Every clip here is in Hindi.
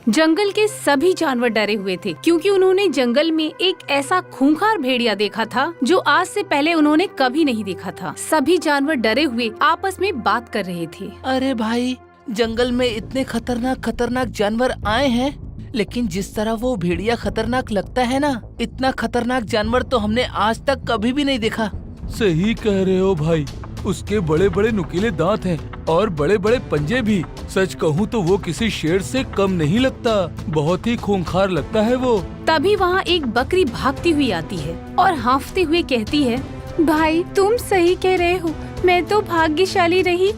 जंगल के सभी जानवर डरे हुए थे क्योंकि उन्होंने जंगल में एक ऐसा खूंखार भेड़िया देखा था जो आज से पहले उन्होंने कभी नहीं देखा था। सभी जानवर डरे हुए आपस में बात कर रहे थे। अरे भाई, जंगल में इतने खतरनाक जानवर आए हैं, लेकिन जिस तरह वो भेड़िया खतरनाक लगता है ना, इतना खतरनाक जानवर तो हमने आज तक कभी भी नहीं देखा। सही कह रहे हो भाई, उसके बड़े बड़े नुकीले दांत हैं और बड़े बड़े पंजे भी। सच कहूँ तो वो किसी शेर से कम नहीं लगता, बहुत ही खूंखार लगता है वो। तभी वहाँ एक बकरी भागती हुई आती है और हाँफते हुए कहती है, भाई तुम सही कह रहे हो, मैं तो भाग्यशाली रही,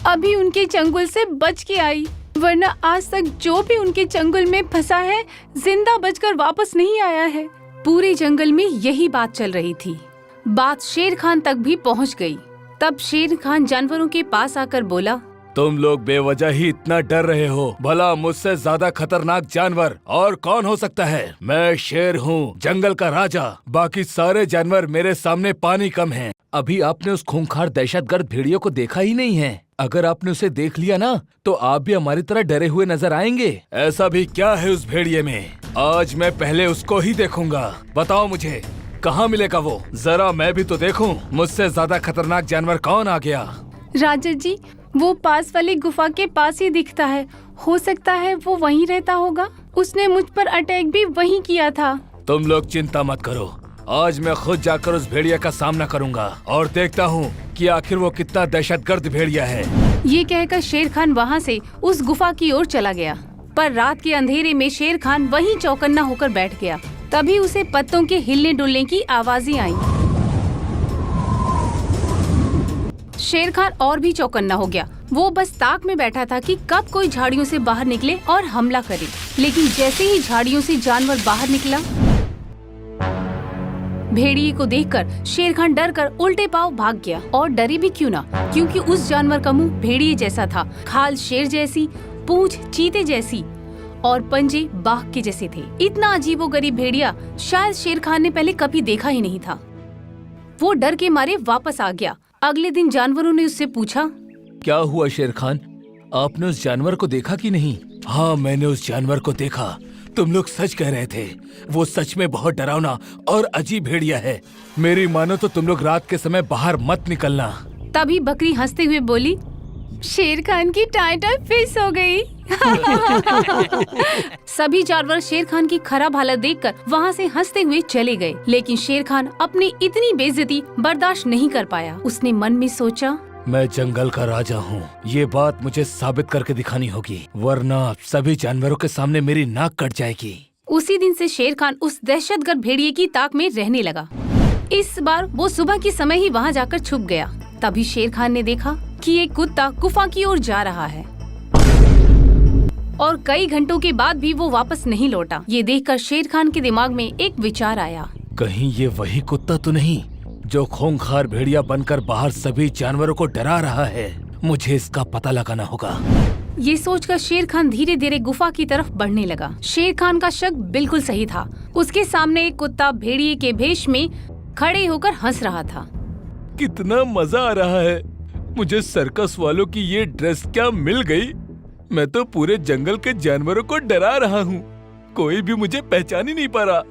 अभी उनके चंगुल से बच के आई, वरना आज तक जो भी उनके चंगुल में फंसा है जिंदा बचकर वापस नहीं आया है। पूरे जंगल में यही बात चल रही थी। बात शेर खान तक भी पहुँच गयी। तब शेर खान जानवरों के पास आकर बोला, तुम लोग बेवजह ही इतना डर रहे हो, भला मुझसे ज्यादा खतरनाक जानवर और कौन हो सकता है? मैं शेर हूँ, जंगल का राजा, बाकी सारे जानवर मेरे सामने पानी कम हैं। अभी आपने उस खूंखार दहशतगर्द भेड़ियों को देखा ही नहीं है। अगर आपने उसे देख लिया ना तो आप भी हमारी तरह डरे हुए नजर आएंगे। ऐसा भी क्या है उस भेड़िए में? आज मैं पहले उसको ही देखूंगा। बताओ मुझे, कहाँ मिलेगा वो? जरा मैं भी तो देखूं, मुझसे ज्यादा खतरनाक जानवर कौन आ गया? राजा जी, वो पास वाली गुफा के पास ही दिखता है, हो सकता है वो वहीं रहता होगा, उसने मुझ पर अटैक भी वहीं किया था। तुम लोग चिंता मत करो, आज मैं खुद जाकर उस भेड़िया का सामना करूंगा और देखता हूँ कि आखिर वो कितना दहशतगर्द भेड़िया है। ये कहकर शेर खान वहाँ से उस गुफा की ओर चला गया, पर रात के अंधेरे में शेर खान वहीं चौकन्ना होकर बैठ गया। तभी उसे पत्तों के हिलने डुलने की आवाजें आई। शेर खान और भी चौकन्ना हो गया। वो बस ताक में बैठा था कि कब कोई झाड़ियों से बाहर निकले और हमला करे। लेकिन जैसे ही झाड़ियों से जानवर बाहर निकला, भेड़िए को देखकर शेर खान डर कर उल्टे पांव भाग गया। और डरे भी क्यों ना, क्योंकि उस जानवर का मुंह भेड़िए जैसा था, खाल शेर जैसी, पूंछ चीते जैसी और पंजे बाघ के जैसे थे। इतना अजीबोगरीब भेड़िया शायद शेर खान ने पहले कभी देखा ही नहीं था। वो डर के मारे वापस आ गया। अगले दिन जानवरों ने उससे पूछा, क्या हुआ शेर खान, आपने उस जानवर को देखा कि नहीं? हाँ, मैंने उस जानवर को देखा। तुम लोग सच कह रहे थे, वो सच में बहुत डरावना और अजीब भेड़िया है। मेरी मानो तो तुम लोग रात के समय बाहर मत निकलना। तभी बकरी हंसते हुए बोली, शेर खान की टाई फिस हो गई। सभी जानवर शेर खान की खराब हालत देखकर वहाँ से हंसते हुए चले गए। लेकिन शेर खान अपनी इतनी बेइज्जती बर्दाश्त नहीं कर पाया। उसने मन में सोचा, मैं जंगल का राजा हूँ, ये बात मुझे साबित करके दिखानी होगी, वरना सभी जानवरों के सामने मेरी नाक कट जाएगी। उसी दिन से शेर खान उस दहशतगर्द भेड़िए की ताक में रहने लगा। इस बार वो सुबह के समय ही वहाँ जाकर छुप गया। तभी शेर खान ने देखा कि एक कुत्ता गुफा की ओर जा रहा है और कई घंटों के बाद भी वो वापस नहीं लौटा। ये देखकर शेर खान के दिमाग में एक विचार आया, कहीं ये वही कुत्ता तो नहीं जो खूंखार भेड़िया बनकर बाहर सभी जानवरों को डरा रहा है? मुझे इसका पता लगाना होगा। ये सोचकर शेर खान धीरे धीरे गुफा की तरफ बढ़ने लगा। शेर खान का शक बिल्कुल सही था। उसके सामने एक कुत्ता भेड़िए के भेष में खड़े होकर हंस रहा था। कितना मजा आ रहा है, मुझे सर्कस वालों की ये ड्रेस क्या मिल गई। मैं तो पूरे जंगल के जानवरों को डरा रहा हूँ, कोई भी मुझे पहचान ही नहीं पा रहा।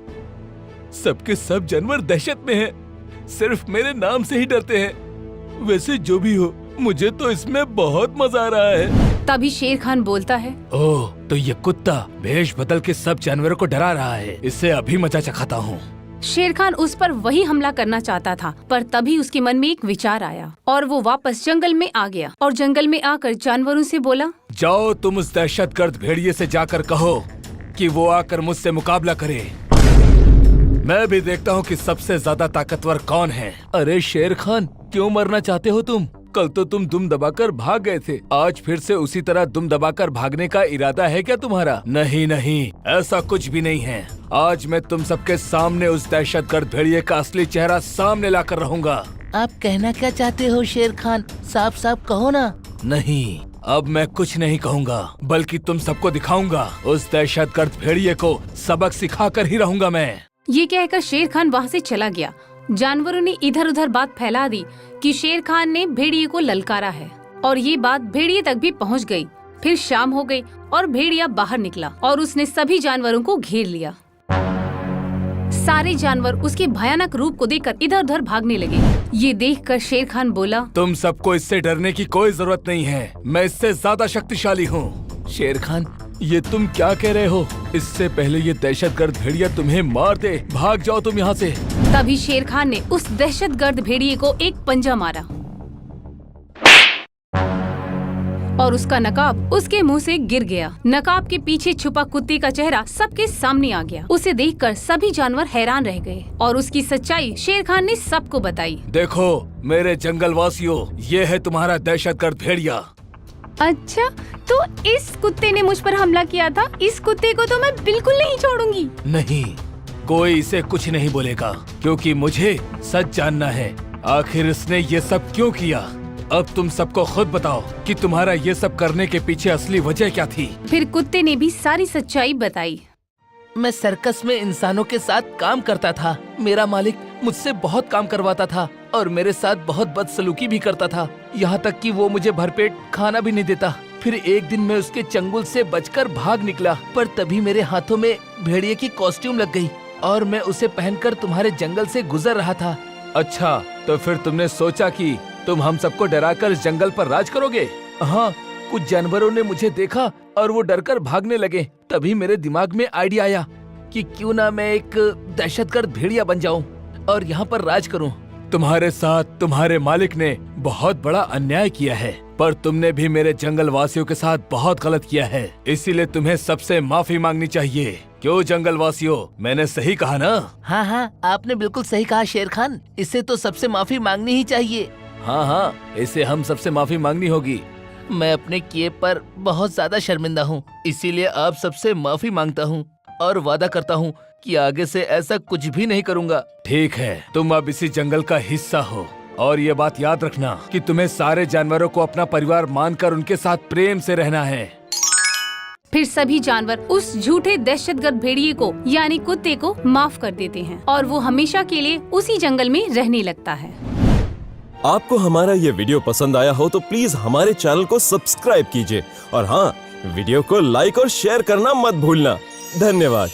सबके सब जानवर दहशत में हैं, सिर्फ मेरे नाम से ही डरते हैं। वैसे जो भी हो, मुझे तो इसमें बहुत मजा आ रहा है। तभी शेर खान बोलता है, ओह, तो ये कुत्ता भेष बदल के सब जानवरों को डरा रहा है, इससे अभी मजा चखाता हूँ। शेर खान उस पर वही हमला करना चाहता था, पर तभी उसके मन में एक विचार आया और वो वापस जंगल में आ गया और जंगल में आकर जानवरों से बोला, जाओ तुम उस दहशतगर्द भेड़िए से जाकर कहो कि वो आकर मुझसे मुकाबला करे। मैं भी देखता हूँ कि सबसे ज्यादा ताकतवर कौन है। अरे शेर खान, क्यों मरना चाहते हो तुम? कल तो तुम दुम दबाकर भाग गए थे, आज फिर से उसी तरह दुम दबाकर भागने का इरादा है क्या तुम्हारा? नहीं नहीं, ऐसा कुछ भी नहीं है। आज मैं तुम सबके सामने उस दहशतगर्द भेड़िए का असली चेहरा सामने लाकर रहूंगा। आप कहना क्या चाहते हो शेर खान? साफ साफ कहो ना। नहीं, अब मैं कुछ नहीं कहूँगा, बल्कि तुम सबको दिखाऊंगा। उस दहशतगर्द भेड़िए को सबक सिखा कर ही रहूंगा मैं। ये कहकर शेर खान वहाँ से चला गया। जानवरों ने इधर उधर बात फैला दी कि शेर खान ने भेड़िए को ललकारा है और ये बात भेड़िए तक भी पहुँच गई। फिर शाम हो गई और भेड़िया बाहर निकला और उसने सभी जानवरों को घेर लिया। सारे जानवर उसके भयानक रूप को देखकर इधर उधर भागने लगे। ये देखकर शेर खान बोला, तुम सबको इससे डरने की कोई जरूरत नहीं है, मैं इससे ज्यादा शक्तिशाली हूँ। शेर खान, ये तुम क्या कह रहे हो? इससे पहले ये दहशतगर्द भेड़िया तुम्हें मार दे, भाग जाओ तुम यहाँ से। तभी शेर खान ने उस दहशतगर्द भेड़िए को एक पंजा मारा और उसका नकाब उसके मुंह से गिर गया। नकाब के पीछे छुपा कुत्ते का चेहरा सबके सामने आ गया। उसे देखकर सभी जानवर हैरान रह गए और उसकी सच्चाई शेर खान ने सबको बताई। देखो मेरे जंगल वासियों, ये है तुम्हारा दहशतगर्द भेड़िया। अच्छा, तो इस कुत्ते ने मुझ पर हमला किया था। इस कुत्ते को तो मैं बिल्कुल नहीं छोड़ूंगी। नहीं, कोई इसे कुछ नहीं बोलेगा, क्योंकि मुझे सच जानना है, आखिर इसने ये सब क्यों किया। अब तुम सबको खुद बताओ कि तुम्हारा ये सब करने के पीछे असली वजह क्या थी। फिर कुत्ते ने भी सारी सच्चाई बताई। मैं सर्कस में इंसानों के साथ काम करता था। मेरा मालिक मुझसे बहुत काम करवाता था और मेरे साथ बहुत बदसलूकी भी करता था, यहाँ तक कि वो मुझे भरपेट खाना भी नहीं देता। फिर एक दिन मैं उसके चंगुल से बचकर भाग निकला, पर तभी मेरे हाथों में भेड़िए की कॉस्ट्यूम लग गई और मैं उसे पहनकर तुम्हारे जंगल से गुजर रहा था। अच्छा, तो फिर तुमने सोचा कि तुम हम सबको डराकर इस जंगल पर राज करोगे? हाँ, कुछ जानवरों ने मुझे देखा और वो डरकर भागने लगे। तभी मेरे दिमाग में आइडिया आया कि क्यों ना मैं एक दहशतगर्द भेड़िया बन जाऊं और यहाँ पर राज करूं। तुम्हारे साथ तुम्हारे मालिक ने बहुत बड़ा अन्याय किया है, पर तुमने भी मेरे जंगल वासियों के साथ बहुत गलत किया है, इसीलिए तुम्हें सबसे माफी मांगनी चाहिए। क्यों जंगल वासियों, मैंने सही कहा ना? हाँ हाँ, आपने बिल्कुल सही कहा शेर खान, इससे तो सबसे माफी मांगनी ही चाहिए। हाँ हाँ, इसे हम सबसे माफी मांगनी होगी। मैं अपने किए पर बहुत ज्यादा शर्मिंदा हूँ, इसीलिए आप सबसे माफी मांगता हूँ और वादा करता हूँ कि आगे से ऐसा कुछ भी नहीं करूँगा। ठीक है, तुम अब इसी जंगल का हिस्सा हो और ये बात याद रखना कि तुम्हें सारे जानवरों को अपना परिवार मानकर उनके साथ प्रेम से रहना है। फिर सभी जानवर उस झूठे दहशतगर्द भेड़िए को यानी कुत्ते को माफ कर देते हैं और वो हमेशा के लिए उसी जंगल में रहने लगता है। आपको हमारा ये वीडियो पसंद आया हो तो प्लीज हमारे चैनल को सब्सक्राइब कीजिए और हाँ, वीडियो को लाइक और शेयर करना मत भूलना। धन्यवाद।